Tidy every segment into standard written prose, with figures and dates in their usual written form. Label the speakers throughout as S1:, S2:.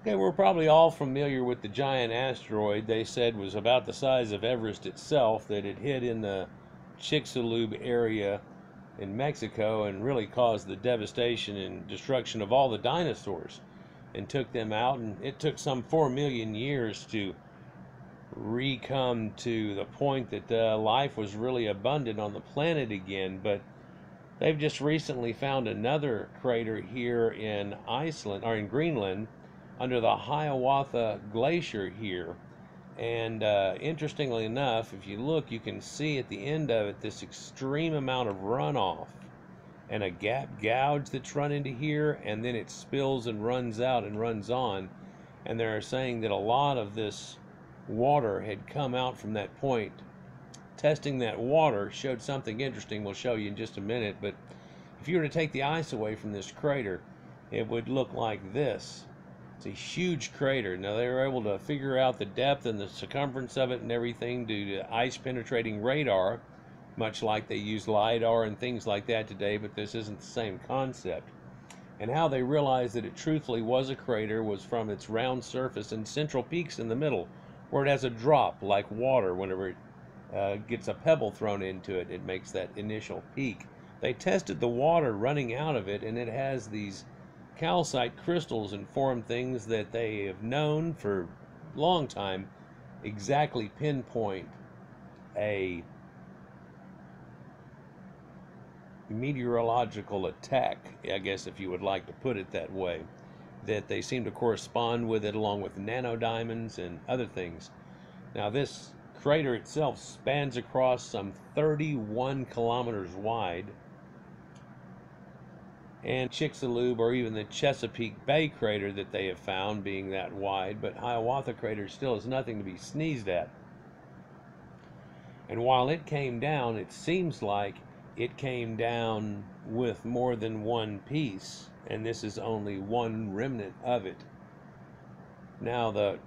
S1: Okay, we're probably all familiar with the giant asteroid they said was about the size of Everest itself that had hit in the Chicxulub area in Mexico and really caused the devastation and destruction of all the dinosaurs and took them out. And it took some 4 million years to re-come to the point that life was really abundant on the planet again. But they've just recently found another crater here in Iceland, or in Greenland, under the Hiawatha Glacier here. And interestingly enough, if you look, you can see at the end of it this extreme amount of runoff and a gouge that's run into here, and then it spills and runs out and runs on. And they're saying that a lot of this water had come out from that point. Testing that water showed something interesting we'll show you in just a minute, but if you were to take the ice away from this crater, it would look like this. It's a huge crater. Now, they were able to figure out the depth and the circumference of it and everything due to ice-penetrating radar, much like they use LiDAR and things like that today, but this isn't the same concept. And how they realized that it truthfully was a crater was from its round surface and central peaks in the middle, where it has a drop like water. Whenever it gets a pebble thrown into it, it makes that initial peak. They tested the water running out of it, and it has these calcite crystals and formed things that they have known for a long time exactly pinpoint a meteorological attack, I guess, if you would like to put it that way, that they seem to correspond with it, along with nanodiamonds and other things. Now, this crater itself spans across some 31 kilometers wide, and Chicxulub, or even the Chesapeake Bay crater that they have found, being that wide, but Hiawatha crater still is nothing to be sneezed at. And while it came down, it seems like it came down with more than one piece, and this is only one remnant of it. Now, the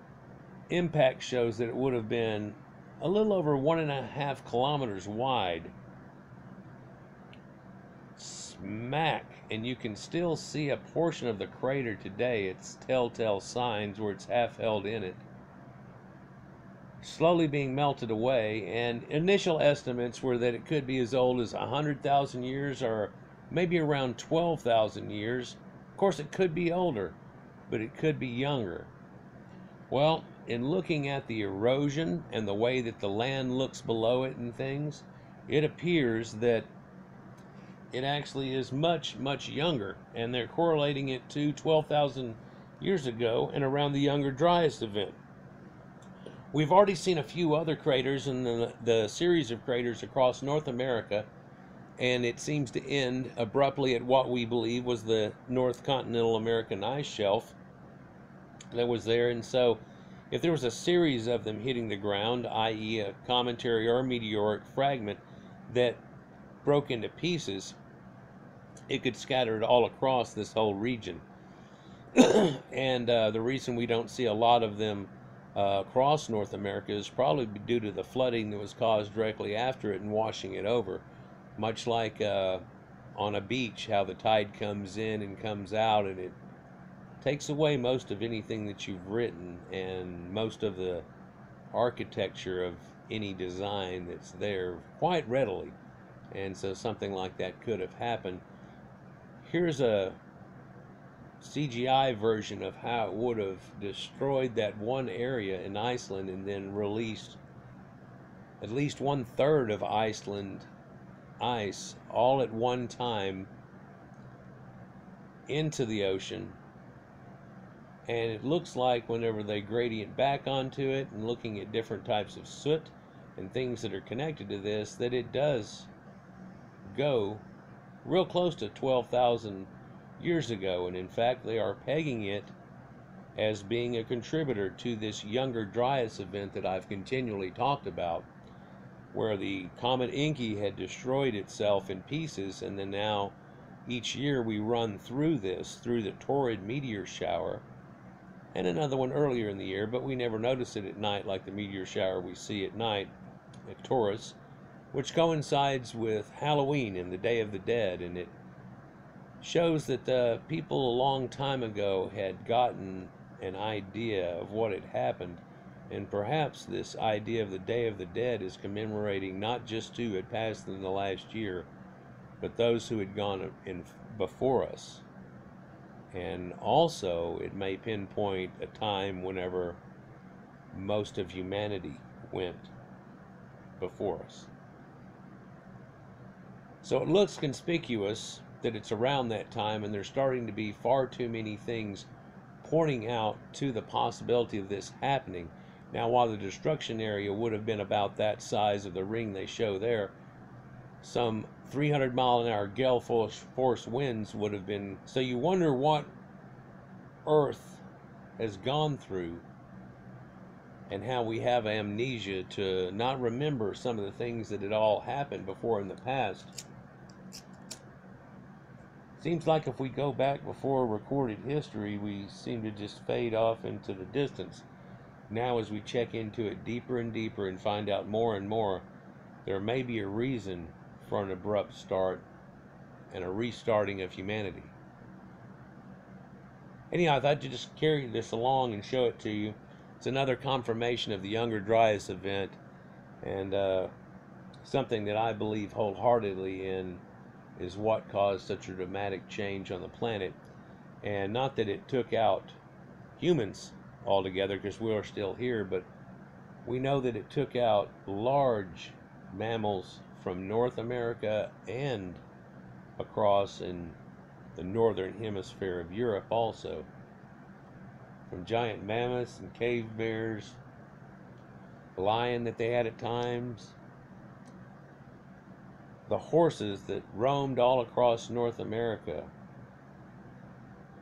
S1: impact shows that it would have been a little over 1.5 kilometers wide, smack, and you can still see a portion of the crater today. It's telltale signs where it's half held in it, slowly being melted away. And initial estimates were that it could be as old as 100,000 years, or maybe around 12,000 years. Of course, it could be older, but it could be younger. Well, in looking at the erosion and the way that the land looks below it and things, it appears that it actually is much, much younger, and they're correlating it to 12,000 years ago and around the Younger Dryas event. We've already seen a few other craters in the series of craters across North America, and it seems to end abruptly at what we believe was the North Continental American ice shelf that was there. And so if there was a series of them hitting the ground, i.e. a cometary or a meteoric fragment that broke into pieces, it could scatter it all across this whole region. And the reason we don't see a lot of them across North America is probably due to the flooding that was caused directly after it and washing it over. Much like on a beach, how the tide comes in and comes out, and it takes away most of anything that you've written and most of the architecture of any design that's there quite readily. And so something like that could have happened. Here's a CGI version of how it would have destroyed that one area in Iceland and then released at least 1/3 of Iceland ice all at one time into the ocean. And it looks like whenever they gradient back onto it and looking at different types of soot and things that are connected to this, that it does go real close to 12,000 years ago. And in fact, they are pegging it as being a contributor to this Younger Dryas event that I've continually talked about, where the comet Inky had destroyed itself in pieces, and then now each year we run through this, through the Taurid Meteor shower, and another one earlier in the year, but we never notice it at night like the meteor shower we see at night at Taurus, which coincides with Halloween and the Day of the Dead. And it shows that the people a long time ago had gotten an idea of what had happened. And perhaps this idea of the Day of the Dead is commemorating not just who had passed in the last year, but those who had gone in before us. And also, it may pinpoint a time whenever most of humanity went before us. So it looks conspicuous that it's around that time, and there's starting to be far too many things pointing out to the possibility of this happening. Now, while the destruction area would have been about that size of the ring they show there, some 300-mile-an-hour gale force winds would have been. So you wonder what Earth has gone through and how we have amnesia to not remember some of the things that had all happened before in the past. Seems like if we go back before recorded history, we seem to just fade off into the distance. Now, as we check into it deeper and deeper and find out more and more, there may be a reason for an abrupt start and a restarting of humanity. Anyhow, I thought I'd just carry this along and show it to you. It's another confirmation of the Younger Dryas event, and something that I believe wholeheartedly in is what caused such a dramatic change on the planet. And not that it took out humans altogether, because we are still here, but we know that it took out large mammals from North America and across in the northern hemisphere of Europe also. From giant mammoths and cave bears, lion that they had at times, the horses that roamed all across North America,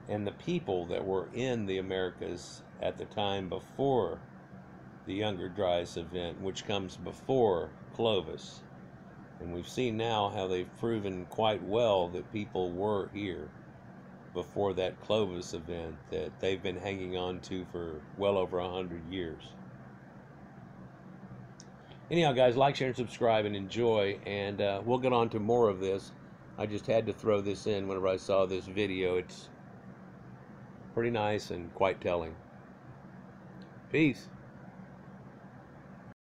S1: and the people that were in the Americas at the time before the Younger Dryas event, which comes before Clovis. And we've seen now how they've proven quite well that people were here before that Clovis event that they've been hanging on to for well over 100 years. Anyhow, guys, like, share, and subscribe, and enjoy, and we'll get on to more of this. I just had to throw this in whenever I saw this video. It's pretty nice and quite telling. Peace.